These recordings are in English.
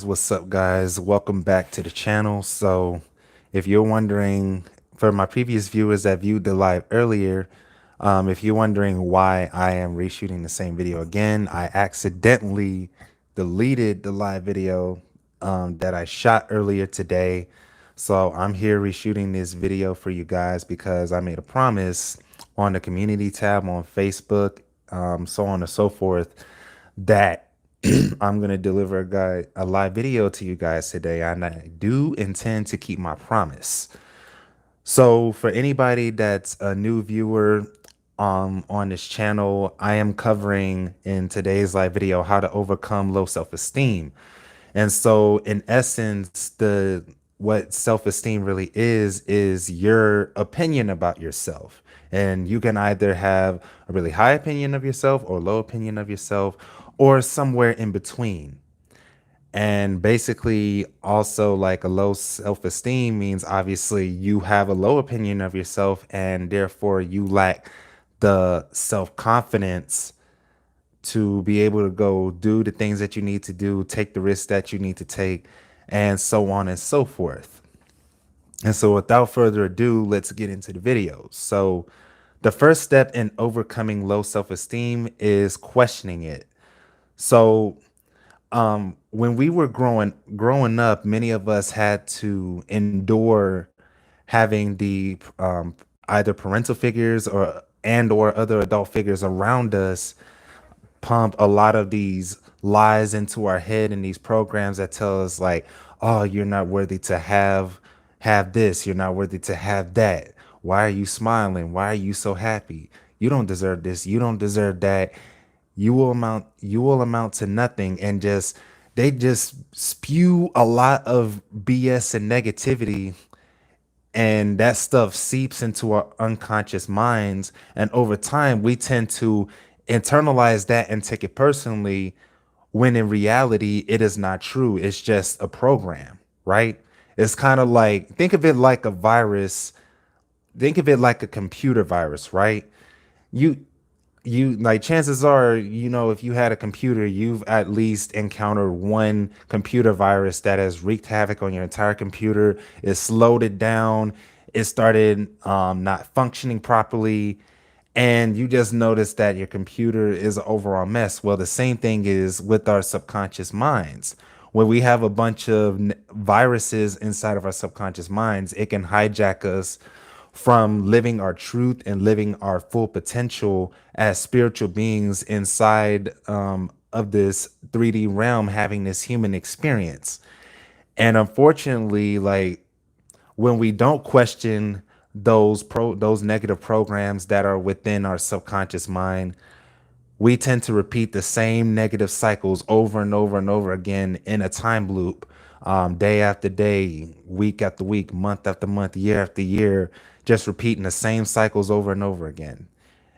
What's up, guys? Welcome back to the channel. So, if you're wondering, for my previous viewers that viewed the live earlier, if you're wondering why I am reshooting the same video again, I accidentally deleted the live video that I shot earlier today. So, I'm here reshooting this video for you guys because I made a promise on the community tab on Facebook, so on and so forth, that I'm gonna deliver a live video to you guys today, and I do intend to keep my promise. So for anybody that's a new viewer on this channel, I am covering in today's live video how to overcome low self-esteem. And so in essence, the what self-esteem really is your opinion about yourself. And you can either have a really high opinion of yourself or low opinion of yourself or somewhere in between. And basically, also, like, a low self esteem means obviously you have a low opinion of yourself, and therefore you lack the self confidence to be able to go do the things that you need to do, take the risks that you need to take, and so on and so forth. And so, without further ado, let's get into the videos. So, the first step in overcoming low self esteem is questioning it. So, when we were growing up, many of us had to endure having the either parental figures or other adult figures around us pump a lot of these lies into our head, and these programs that tell us, like, oh, you're not worthy to have this, you're not worthy to have that, why are you smiling, why are you so happy, you don't deserve this, you don't deserve that, you will amount to nothing. And just they just spew a lot of BS and negativity, and that stuff seeps into our unconscious minds, and over time we tend to internalize that and take it personally, when in reality it is not true. It's just a program, right? It's kind of like, think of it like a virus, think of it like a computer virus, right? You you like, chances are, if you had a computer, you've at least encountered one computer virus that has wreaked havoc on your entire computer. It slowed it down, it started not functioning properly, and you just notice that your computer is an overall mess. Well, the same thing is with our subconscious minds. When we have a bunch of viruses inside of our subconscious minds, it can hijack us from living our truth and living our full potential as spiritual beings inside of this 3D realm, having this human experience. And unfortunately, like, when we don't question those negative programs that are within our subconscious mind, we tend to repeat the same negative cycles over and over and over again in a time loop, day after day, week after week, month after month, year after year, just repeating the same cycles over and over again.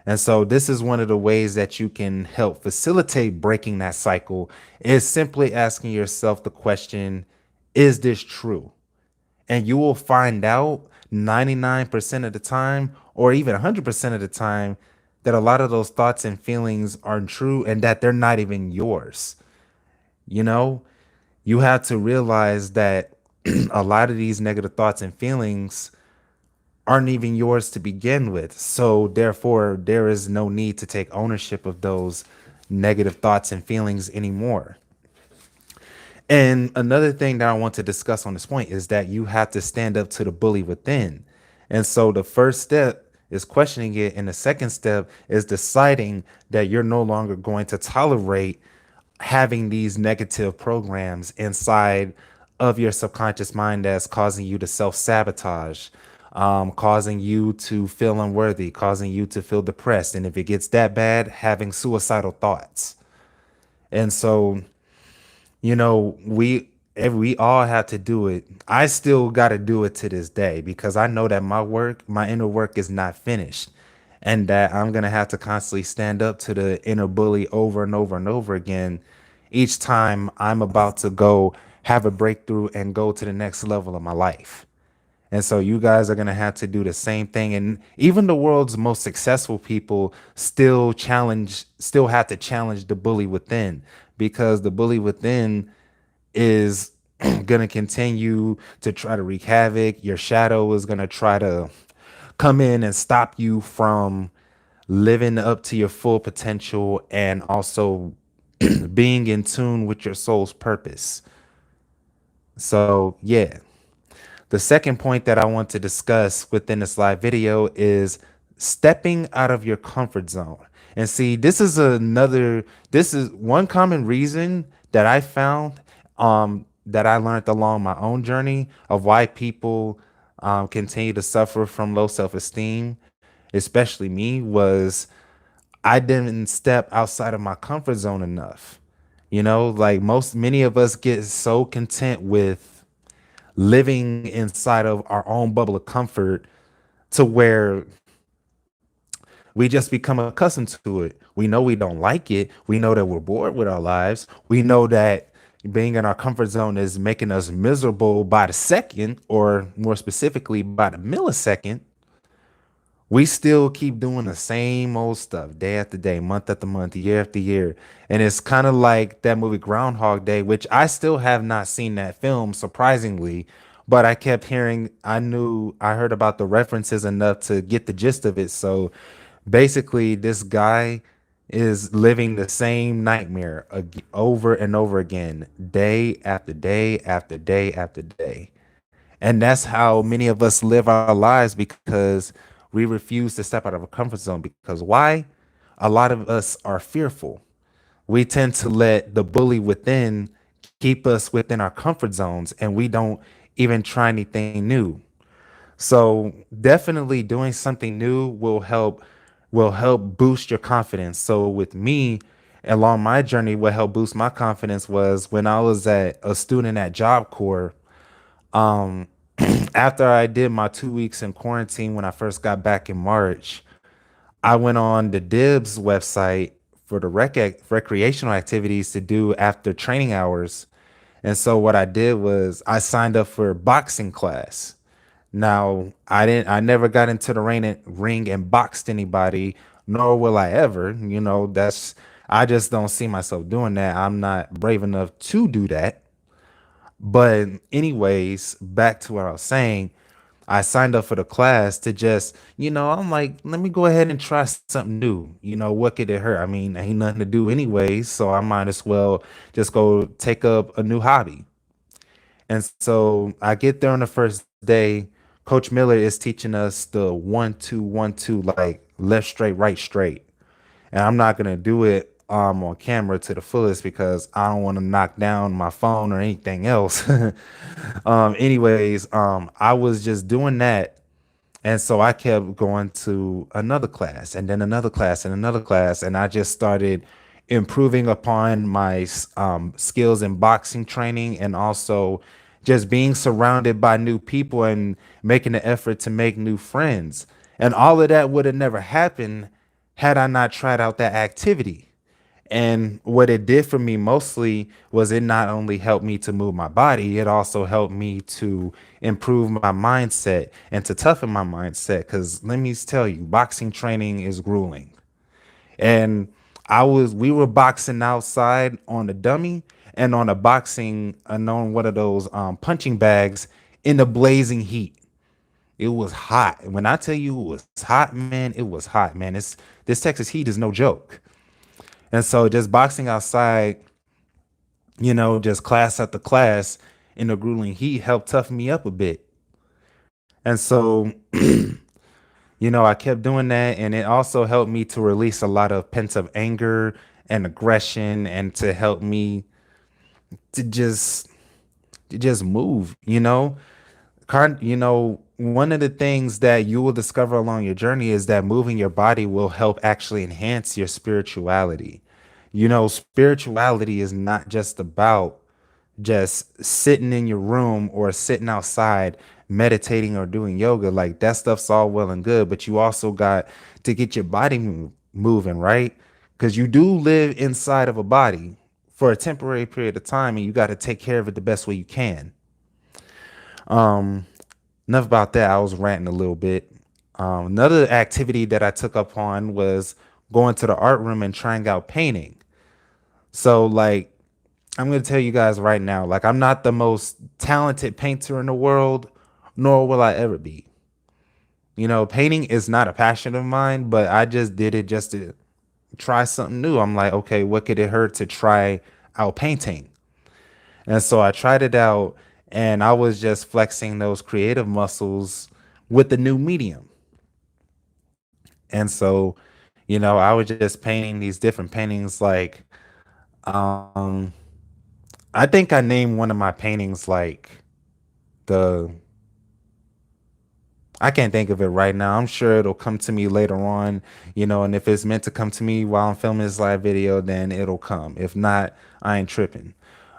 And so this is one of the ways that you can help facilitate breaking that cycle, is simply asking yourself the question, is this true? And you will find out 99% of the time, or even 100% of the time, that a lot of those thoughts and feelings aren't true, and that they're not even yours. You know, you have to realize that a lot of these negative thoughts and feelings aren't even yours to begin with. So therefore, there is no need to take ownership of those negative thoughts and feelings anymore. And another thing that I want to discuss on this point is that you have to stand up to the bully within. And so the first step is questioning it. And the second step is deciding that you're no longer going to tolerate having these negative programs inside of your subconscious mind that's causing you to self-sabotage, causing you to feel unworthy, causing you to feel depressed. And if it gets that bad, having suicidal thoughts. And so, we all have to do it. I still got to do it to this day, because I know that my inner work is not finished, and that I'm going to have to constantly stand up to the inner bully over and over and over again each time I'm about to go have a breakthrough and go to the next level of my life. And so you guys are going to have to do the same thing. And even the world's most successful people still have to challenge the bully within, because the bully within is going to continue to try to wreak havoc. Your shadow is going to try to come in and stop you from living up to your full potential and also being in tune with your soul's purpose. So, yeah. The second point that I want to discuss within this live video is stepping out of your comfort zone. And see, this is one common reason that I found, that I learned along my own journey of why people continue to suffer from low self-esteem, especially me, was I didn't step outside of my comfort zone enough. You know, like many of us get so content with living inside of our own bubble of comfort to where we just become accustomed to it. We know we don't like it. We know that we're bored with our lives. We know that being in our comfort zone is making us miserable by the second, or more specifically, by the millisecond. We still keep doing the same old stuff day after day, month after month, year after year. And it's kind of like that movie Groundhog Day, which I still have not seen that film, surprisingly. But I kept hearing, I heard about the references enough to get the gist of it. So basically, this guy is living the same nightmare over and over again, day after day after day after day. And that's how many of us live our lives, because we refuse to step out of a comfort zone. Because why? A lot of us are fearful. We tend to let the bully within keep us within our comfort zones, and we don't even try anything new. So definitely doing something new will help boost your confidence. So with me, along my journey, what helped boost my confidence was when I was a student at Job Corps. After I did my 2 weeks in quarantine when I first got back in March, I went on the Dibs website for the recreational activities to do after training hours. And so what I did was I signed up for boxing class. Now, I never got into the ring and boxed anybody, nor will I ever. You know, I just don't see myself doing that. I'm not brave enough to do that. But anyways, back to what I was saying, I signed up for the class to just, I'm like, let me go ahead and try something new. What could it hurt? I mean, ain't nothing to do anyways, so I might as well just go take up a new hobby. And so I get there on the first day. Coach Miller is teaching us the 1-2-1-2, like left straight, right straight. And I'm not gonna do it on camera to the fullest because I don't want to knock down my phone or anything else. I was just doing that, and so I kept going to another class and then another class and another class. And I just started improving upon my skills in boxing training, and also just being surrounded by new people and making the effort to make new friends. And all of that would have never happened had I not tried out that activity. And what it did for me mostly was it not only helped me to move my body, it also helped me to improve my mindset and to toughen my mindset. Because let me tell you, boxing training is grueling. And we were boxing outside on the dummy and on a boxing, and on one of those punching bags in the blazing heat. It was hot. When I tell you it was hot, man, it was hot, man. This Texas heat is no joke. And so just boxing outside, just class after class in the grueling heat helped toughen me up a bit. And so, I kept doing that. And it also helped me to release a lot of pent up anger and aggression, and to help me to just move, one of the things that you will discover along your journey is that moving your body will help actually enhance your spirituality. Spirituality is not just about just sitting in your room or sitting outside meditating or doing yoga. Like, that stuff's all well and good, but you also got to get your body moving, right? Because you do live inside of a body for a temporary period of time, and you got to take care of it the best way you can. Enough about that. I was ranting a little bit. Another activity that I took up on was going to the art room and trying out painting. So, like, I'm going to tell you guys right now, like, I'm not the most talented painter in the world, nor will I ever be. Painting is not a passion of mine, but I just did it just to try something new. I'm like, okay, what could it hurt to try out painting? And so I tried it out, and I was just flexing those creative muscles with the new medium. And so, I was just painting these different paintings. Like, um, I think I named one of my paintings like the, I can't think of it right now. I'm sure it'll come to me later on, and if it's meant to come to me while I'm filming this live video, then it'll come. If not, I ain't tripping.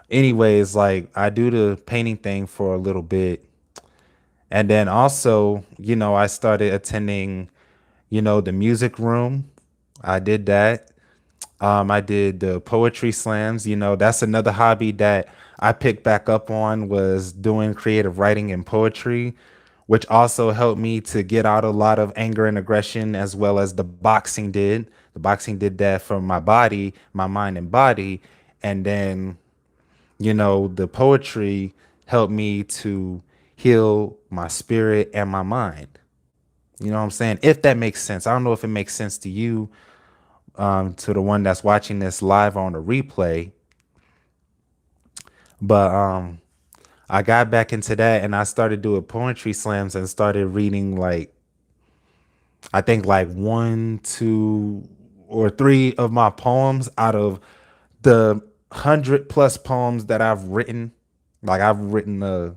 Anyways, like, I do the painting thing for a little bit. And then also, I started attending, the music room. I did that. I did the poetry slams. That's another hobby that I picked back up on, was doing creative writing and poetry, which also helped me to get out a lot of anger and aggression, as well as the boxing did. The boxing did that for my body, my mind and body. And then, the poetry helped me to heal my spirit and my mind. You know what I'm saying? If that makes sense. I don't know if it makes sense to you, to the one that's watching this live on the replay, but I got back into that, and I started doing poetry slams and started reading, like, I think like one, two, or three of my poems out of the 100+ poems that I've written. Like, I've written a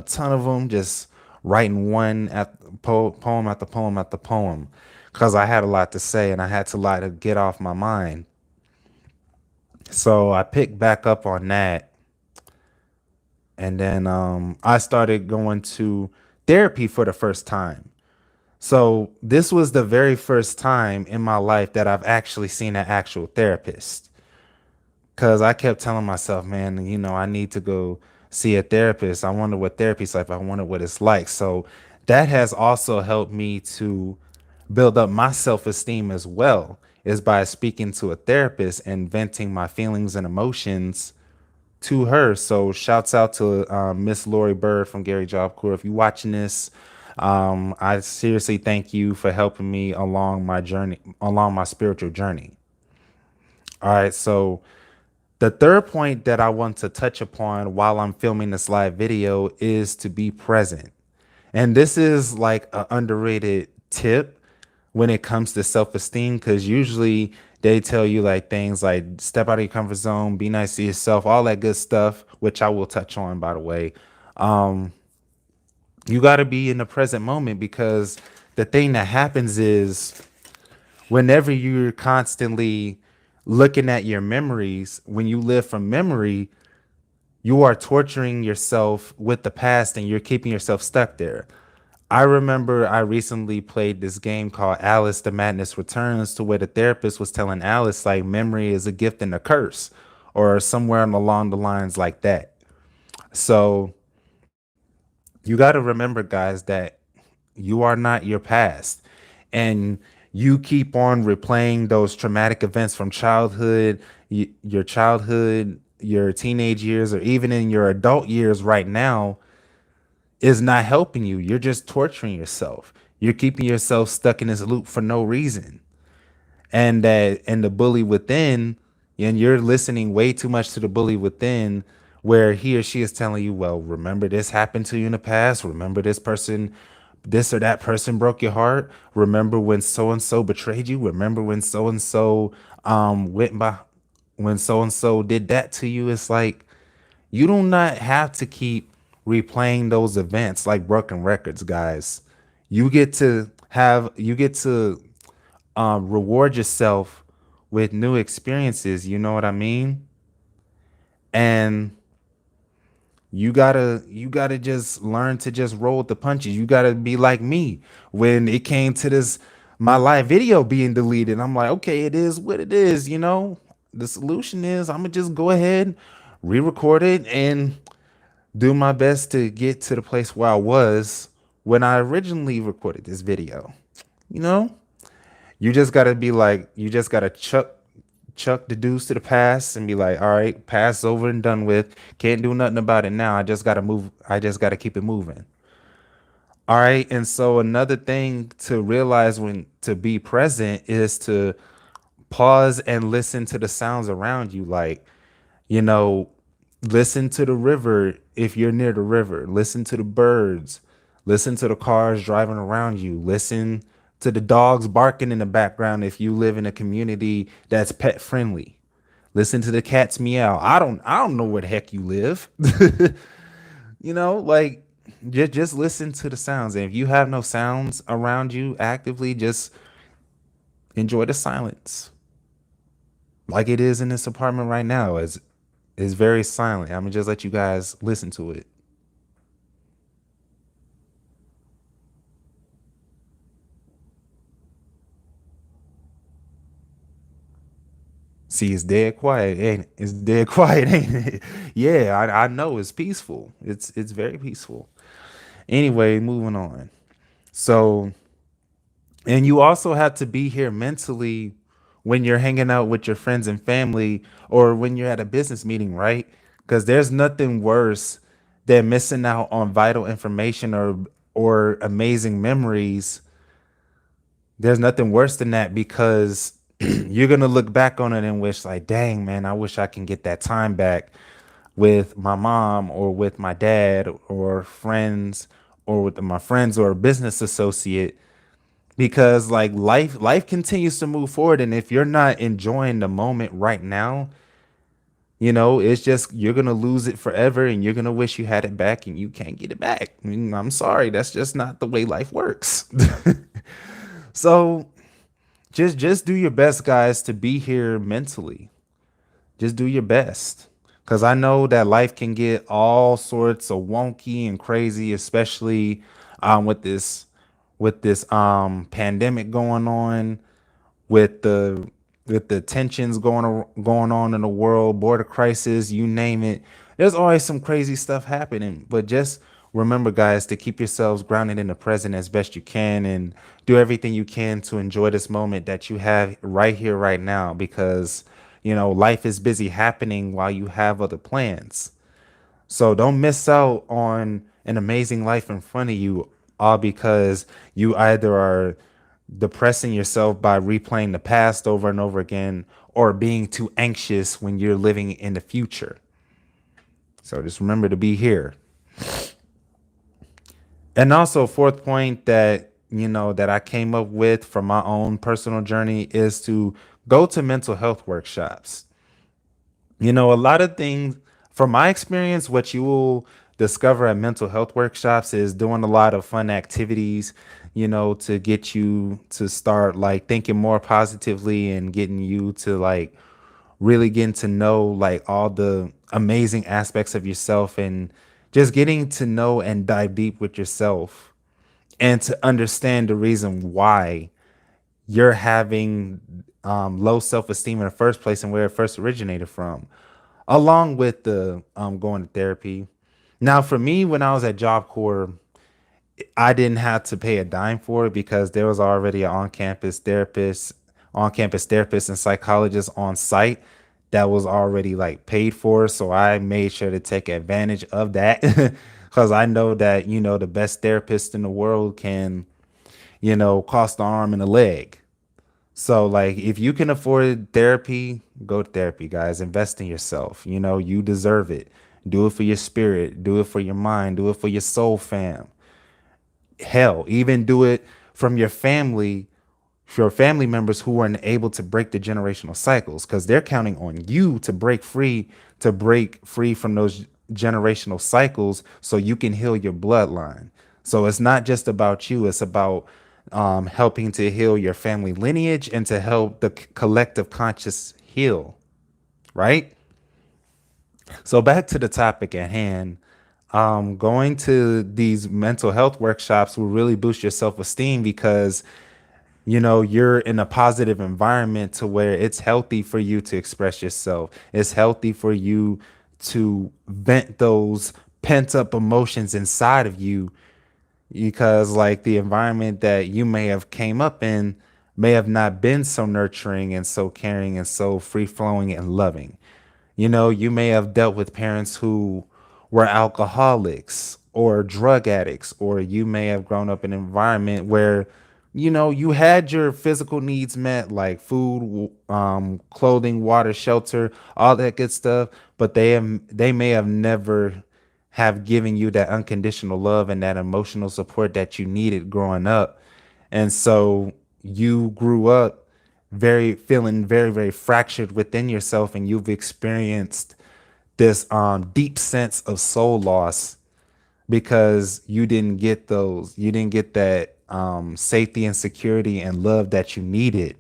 ton of them, just writing one at poem after poem after poem, because I had a lot to say and I had to lot to get off my mind. So I picked back up on that, and then I started going to therapy for the first time. So this was the very first time in my life that I've actually seen an actual therapist. Cause I kept telling myself, man, I need to go see a therapist. I wonder what therapy's like. I wonder what it's like. So that has also helped me to build up my self-esteem as well, is by speaking to a therapist and venting my feelings and emotions to her. So shouts out to Miss Lori Bird from Gary Job Corps. If you're watching this, I seriously thank you for helping me along my journey, along my spiritual journey. All right, so the third point that I want to touch upon while I'm filming this live video is to be present. And this is like an underrated tip when it comes to self-esteem, because usually they tell you like things like step out of your comfort zone, be nice to yourself, all that good stuff, which I will touch on, by the way. Um, you got to be in the present moment, because the thing that happens is, whenever you're constantly looking at your memories, when you live from memory, you are torturing yourself with the past and you're keeping yourself stuck there. I remember I recently played this game called Alice the Madness Returns, to where the therapist was telling Alice, like, memory is a gift and a curse, or somewhere along the lines like that. So you got to remember, guys, that you are not your past. And you keep on replaying those traumatic events from childhood, your childhood, your teenage years, or even in your adult years right now, is not helping you. You're just torturing yourself. You're keeping yourself stuck in this loop for no reason. And the bully within, and you're listening way too much to the bully within, where he or she is telling you, well, remember this happened to you in the past, remember this person, this or that person broke your heart, remember when so and so betrayed you, remember when so and so went by, when so and so did that to you. It's like, you do not have to keep replaying those events like broken records, guys. You get to reward yourself with new experiences. You know what I mean? And you gotta just learn to just roll with the punches. You gotta be like me when it came to this, my live video being deleted. I'm like, okay, it is what it is. The solution is I'm gonna just go ahead, re-record it, and do my best to get to the place where I was when I originally recorded this video. You know, you just gotta be like, you just gotta chuck the deuce to the past and be like, all right, past over and done with. Can't do nothing about it now. I just gotta move. I just gotta keep it moving. All right. And so another thing to realize when to be present is to pause and listen to the sounds around you. Like, you know, listen to the river if you're near the river. Listen to the birds. Listen to the cars driving around you. Listen to the dogs barking in the background if you live in a community that's pet friendly. Listen to the cats meow. I don't know where the heck you live. Like just listen to the sounds. And if you have no sounds around you actively, just enjoy the silence. Like it is in this apartment right now. It's very silent. I'm gonna just let you guys listen to it. See, it's dead quiet, ain't it? It's dead quiet, ain't it? Yeah, I know it's peaceful. It's very peaceful. Anyway, moving on. So, and you also have to be here mentally when you're hanging out with your friends and family or when you're at a business meeting, right? Because there's nothing worse than missing out on vital information or amazing memories. There's nothing worse than that because you're gonna look back on it and wish like, dang man, I wish I can get that time back with my mom or with my dad or friends or with my friends or a business associate because like life continues to move forward, and if you're not enjoying the moment right now, it's just you're gonna lose it forever and you're gonna wish you had it back and you can't get it back. I mean, I'm sorry, that's just not the way life works. So just do your best, guys, to be here mentally. Just do your best. Cause I know that life can get all sorts of wonky and crazy, especially with this pandemic going on, with the tensions going on in the world, border crisis, you name it. There's always some crazy stuff happening, but just remember, guys, to keep yourselves grounded in the present as best you can and do everything you can to enjoy this moment that you have right here, right now, because life is busy happening while you have other plans. So don't miss out on an amazing life in front of you, all because you either are depressing yourself by replaying the past over and over again or being too anxious when you're living in the future. So just remember to be here. And also, fourth point that I came up with from my own personal journey is to go to mental health workshops. A lot of things from my experience, what you will discover at mental health workshops is doing a lot of fun activities, to get you to start like thinking more positively and getting you to like really getting to know like all the amazing aspects of yourself and just getting to know and dive deep with yourself and to understand the reason why you're having low self-esteem in the first place and where it first originated from, along with the going to therapy. Now, for me, when I was at Job Corps, I didn't have to pay a dime for it because there was already an on-campus therapist and psychologist on site that was already like paid for. So I made sure to take advantage of that because I know that the best therapist in the world can cost an arm and a leg. So like if you can afford therapy, go to therapy, guys. Invest in yourself. You deserve it. Do it for your spirit, do it for your mind, do it for your soul, fam. Hell, even do it from your family, for your family members who aren't able to break the generational cycles because they're counting on you to break free from those generational cycles so you can heal your bloodline. So it's not just about you, it's about helping to heal your family lineage and to help the collective conscious heal, right? So back to the topic at hand. Going to these mental health workshops will really boost your self-esteem because you're in a positive environment to where it's healthy for you to express yourself. It's healthy for you to vent those pent up emotions inside of you because like the environment that you may have came up in may have not been so nurturing and so caring and so free flowing and loving. You know, you may have dealt with parents who were alcoholics or drug addicts, or you may have grown up in an environment where, you know, you had your physical needs met, like food, clothing, water, shelter, all that good stuff, but they may have never have given you that unconditional love and that emotional support that you needed growing up. And so you grew up very feeling very, very fractured within yourself, and you've experienced this deep sense of soul loss because you didn't get that safety and security and love that you needed.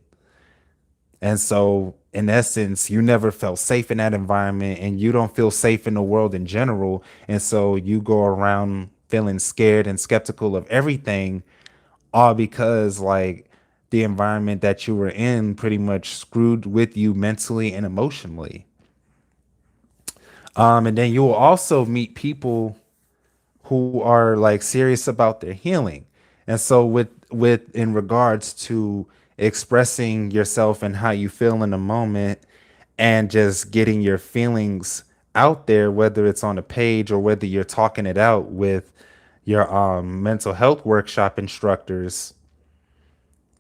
And so in essence, you never felt safe in that environment, and you don't feel safe in the world in general. And so you go around feeling scared and skeptical of everything, all because like the environment that you were in pretty much screwed with you mentally and emotionally. And then you will also meet people who are like serious about their healing. And so with in regards to expressing yourself and how you feel in the moment, and just getting your feelings out there, whether it's on a page or whether you're talking it out with your mental health workshop instructors,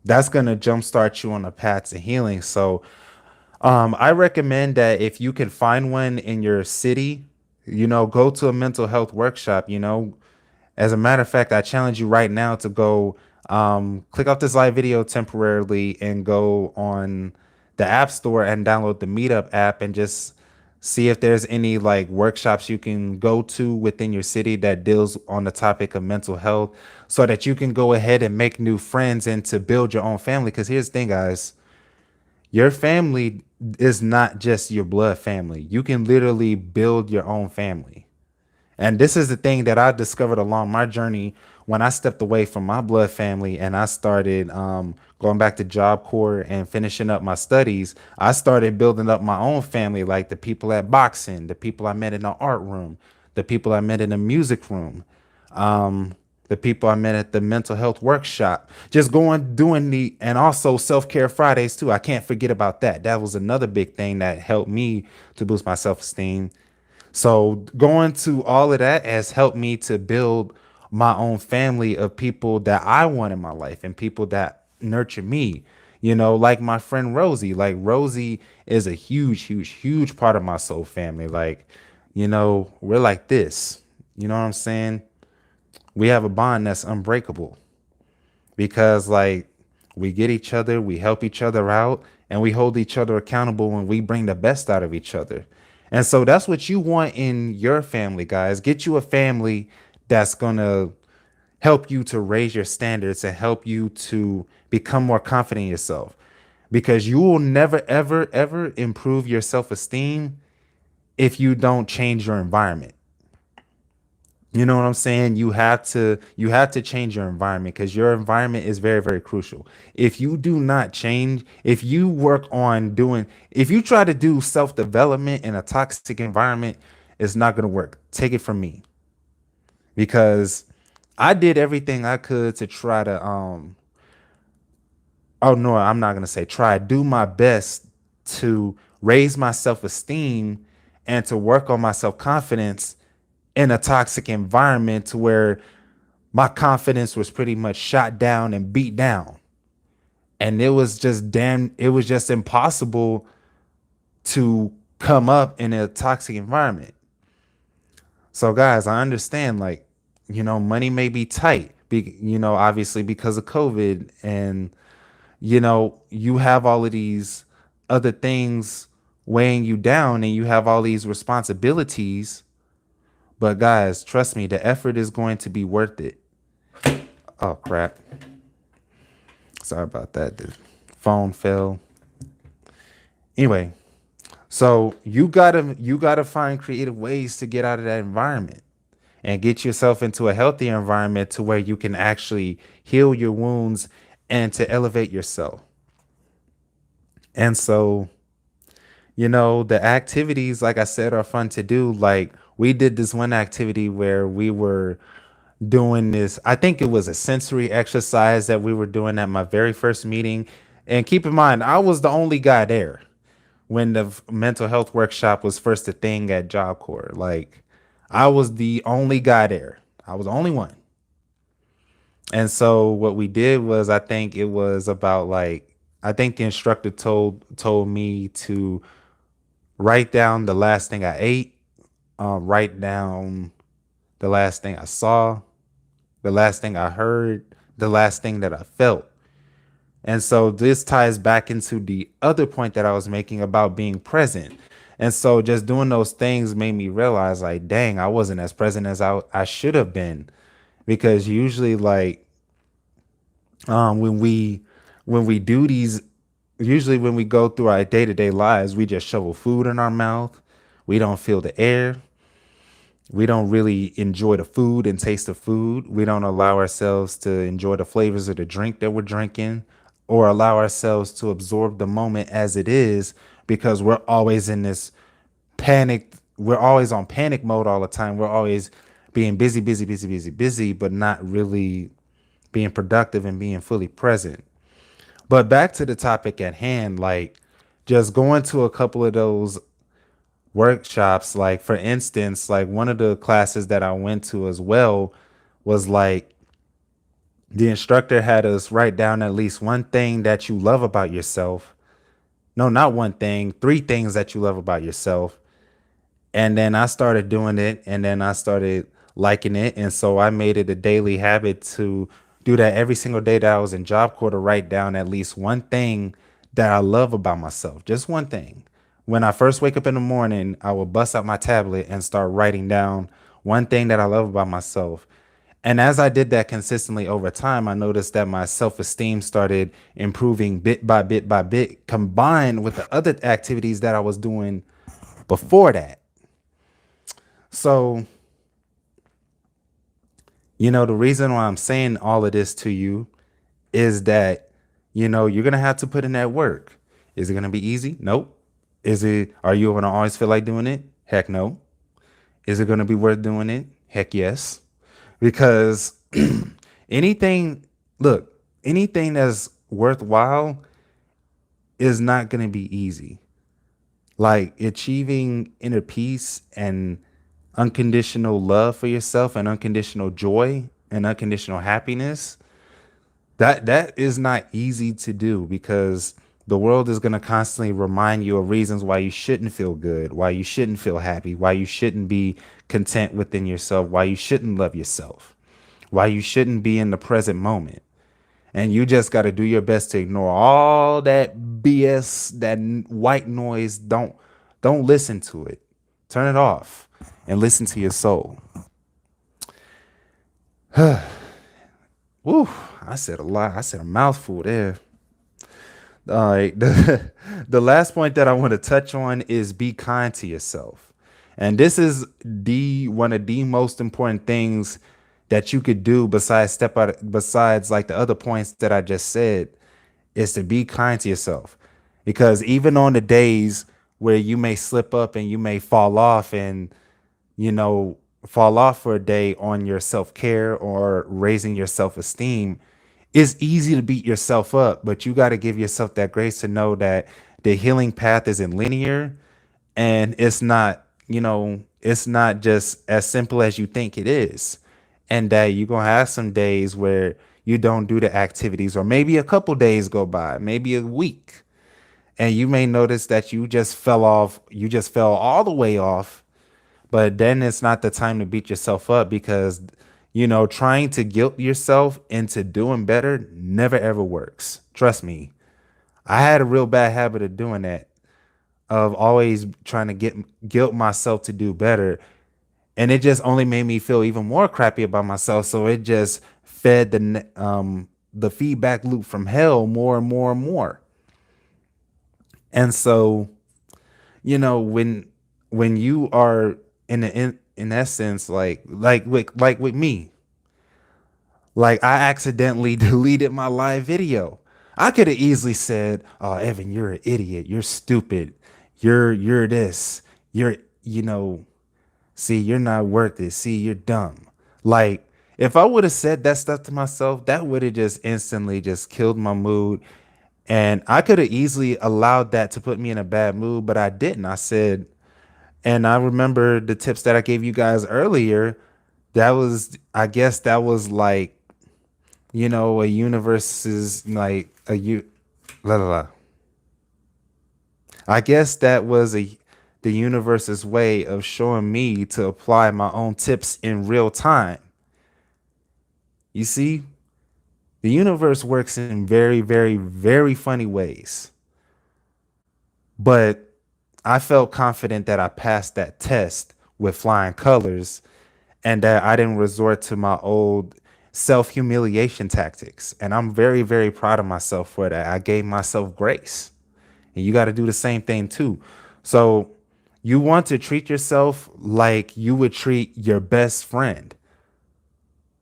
that's going to jumpstart you on a path to healing. So I recommend that if you can find one in your city, you know, go to a mental health workshop. You know, as a matter of fact, I challenge you right now to go click off this live video temporarily and go on the App Store and download the Meetup app and just see if there's any like workshops you can go to within your city that deals on the topic of mental health, so that you can go ahead and make new friends and to build your own family. Because here's the thing, guys, your family is not just your blood family. You can literally build your own family. And this is the thing that I discovered along my journey when I stepped away from my blood family and I started going back to Job Corps and finishing up my studies. I started building up my own family, like the people at boxing, the people I met in the art room, the people I met in the music room, the people I met at the mental health workshop, just going, doing the, and also self care Fridays too. I can't forget about that. That was another big thing that helped me to boost my self esteem. So going to all of that has helped me to build my own family of people that I want in my life and people that nurture me. You know, like my friend Rosie. Like Rosie is a huge, huge, huge part of my soul family. Like, you know, we're like this. You know what I'm saying? We have a bond that's unbreakable because like we get each other, we help each other out, and we hold each other accountable when we bring the best out of each other. And so that's what you want in your family, guys. Get you a family that's going to help you to raise your standards and help you to become more confident in yourself, because you will never ever ever improve your self-esteem if you don't change your environment. You know what I'm saying? You have to change your environment, because your environment is very, very crucial. If you do not change, if you work on doing, if you try to do self-development in a toxic environment, it's not gonna work. Take it from me. Because I did everything I could to try to oh no, I'm not gonna say try, do my best to raise my self-esteem and to work on my self-confidence in a toxic environment to where my confidence was pretty much shot down and beat down. And it was just impossible to come up in a toxic environment. So guys, I understand, like, you know, money may be tight, you know, obviously because of COVID, and you know, you have all of these other things weighing you down and you have all these responsibilities. But guys, trust me, the effort is going to be worth it. Oh crap. Sorry about that. The phone fell. Anyway, so you gotta find creative ways to get out of that environment and get yourself into a healthier environment to where you can actually heal your wounds and to elevate yourself. And so, you know, the activities, like I said, are fun to do. Like we did this one activity where we were doing this. I think it was a sensory exercise that we were doing at my very first meeting. And keep in mind, I was the only guy there when the mental health workshop was first a thing at Job Corps. Like, I was the only guy there. I was the only one. And so what we did was, I think it was about like, I think the instructor told me to write down the last thing I ate, write down the last thing I saw, the last thing I heard, the last thing that I felt. And so this ties back into the other point that I was making about being present. And so just doing those things made me realize, like, dang, I wasn't as present as I should have been. Because usually, like, when we do these, usually when we go through our day-to-day lives, we just shovel food in our mouth. We don't feel the air. We don't really enjoy the food and taste the food. We don't allow ourselves to enjoy the flavors of the drink that we're drinking, or allow ourselves to absorb the moment as it is, because we're always in this panic. We're always on panic mode all the time. We're always being busy, busy, busy, busy, busy, but not really being productive and being fully present. But back to the topic at hand, like, just going to a couple of those workshops, like for instance, like one of the classes that I went to as well was like, the instructor had us write down at least one thing that you love about yourself. No, not one thing, three things that you love about yourself. And then I started doing it, and then I started liking it. And so I made it a daily habit to do that every single day that I was in Job Corps, to write down at least one thing that I love about myself. Just one thing. When I first wake up in the morning, I will bust out my tablet and start writing down one thing that I love about myself. And as I did that consistently over time, I noticed that my self esteem started improving bit by bit by bit, combined with the other activities that I was doing before that. So, the reason why I'm saying all of this to you is that, you're going to have to put in that work. Is it going to be easy? Nope. Are you going to always feel like doing it? Heck no. Is it going to be worth doing it? Heck yes. Because anything, look, anything that's worthwhile is not going to be easy. Like, achieving inner peace and unconditional love for yourself, and unconditional joy and unconditional happiness, that is not easy to do, because the world is going to constantly remind you of reasons why you shouldn't feel good, why you shouldn't feel happy, why you shouldn't be content within yourself, why you shouldn't love yourself, why you shouldn't be in the present moment. And you just got to do your best to ignore all that BS, that white noise. Don't listen to it. Turn it off and listen to your soul. Woo, I said a lot. I said a mouthful there. All right. The last point that I want to touch on is be kind to yourself. And this is the one of the most important things that you could do, besides like the other points that I just said, is to be kind to yourself. Because even on the days where you may slip up and you may fall off, and you know, fall off for a day on your self care or raising your self esteem, it's easy to beat yourself up, but you got to give yourself that grace to know that the healing path isn't linear, and it's not just as simple as you think it is. And that you're going to have some days where you don't do the activities, or maybe a couple days go by, maybe a week, and you may notice that you just fell off, you just fell all the way off. But then it's not the time to beat yourself up, because, trying to guilt yourself into doing better never ever works. Trust me. I had a real bad habit of doing that, of always trying to get guilt myself to do better. And it just only made me feel even more crappy about myself. So it just fed the feedback loop from hell more and more and more. And so, when you are in essence, like with me, like, I accidentally deleted my live video. I could have easily said, "Oh, Evan, you're an idiot. You're stupid. You're this. You're you know See, you're not worth it. See, you're dumb." Like, if I would have said that stuff to myself, that would have just instantly just killed my mood. And I could have easily allowed that to put me in a bad mood, but I didn't. I said, and I remember the tips that I gave you guys earlier. That was, I guess that was like, a universe's like a you, la la la. I guess that was the universe's way of showing me to apply my own tips in real time. You see, the universe works in very, very, very funny ways. But I felt confident that I passed that test with flying colors and that I didn't resort to my old self humiliation tactics. And I'm very, very proud of myself for that. I gave myself grace. And you got to do the same thing too. So you want to treat yourself like you would treat your best friend.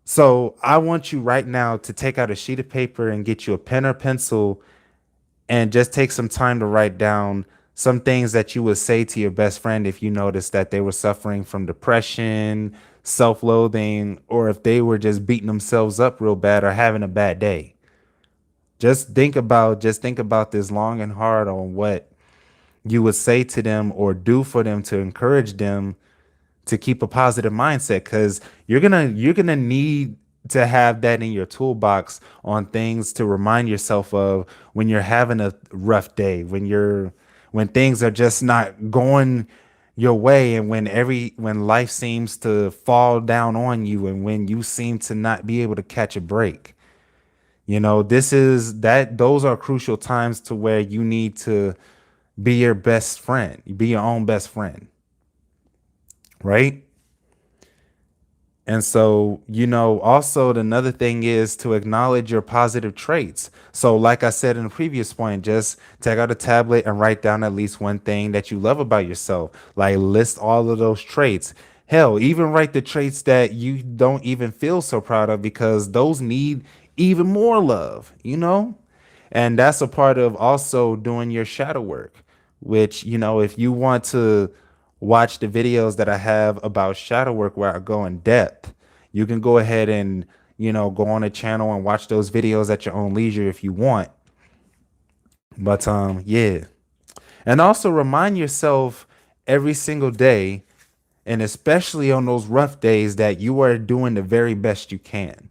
So I want you right now to take out a sheet of paper and get you a pen or pencil and just take some time to write down some things that you would say to your best friend if you noticed that they were suffering from depression, self-loathing, or if they were just beating themselves up real bad or having a bad day. Just think about this long and hard on what you would say to them or do for them to encourage them to keep a positive mindset, because you're gonna need to have that in your toolbox on things to remind yourself of when you're having a rough day, when things are just not going your way, and when life seems to fall down on you, and when you seem to not be able to catch a break. This is that those are crucial times to where you need to be your best friend, be your own best friend, right? And so, also another thing is to acknowledge your positive traits. So, like I said in the previous point, just take out a tablet and write down at least one thing that you love about yourself. Like, list all of those traits. Hell, even write the traits that you don't even feel so proud of, because those need even more love. And that's a part of also doing your shadow work, which, if you want to watch the videos that I have about shadow work where I go in depth, you can go ahead and, go on a channel and watch those videos at your own leisure if you want. But yeah. And also remind yourself every single day, and especially on those rough days, that you are doing the very best you can.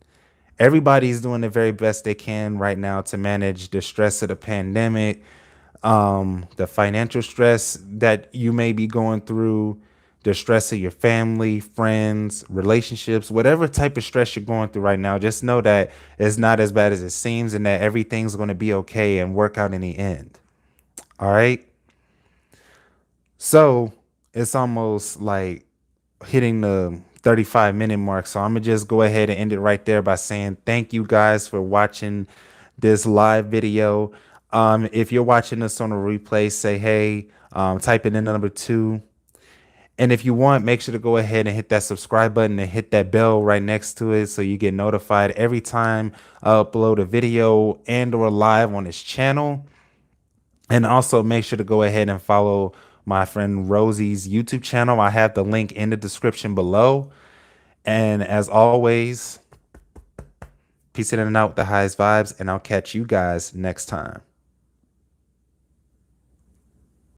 Everybody's doing the very best they can right now to manage the stress of the pandemic, the financial stress that you may be going through, the stress of your family, friends, relationships, whatever type of stress you're going through right now. Just know that it's not as bad as it seems, and that everything's going to be okay and work out in the end. All right. So it's almost like hitting the 35-minute mark. So I'm gonna just go ahead and end it right there by saying thank you guys for watching this live video. If you're watching this on a replay, say hey, type it in number two. And if you want, make sure to go ahead and hit that subscribe button and hit that bell right next to it so you get notified every time I upload a video and or live on this channel. And also make sure to go ahead and follow my friend Rosie's YouTube channel. I have the link in the description below. And as always, peace in and out with the highest vibes, and I'll catch you guys next time.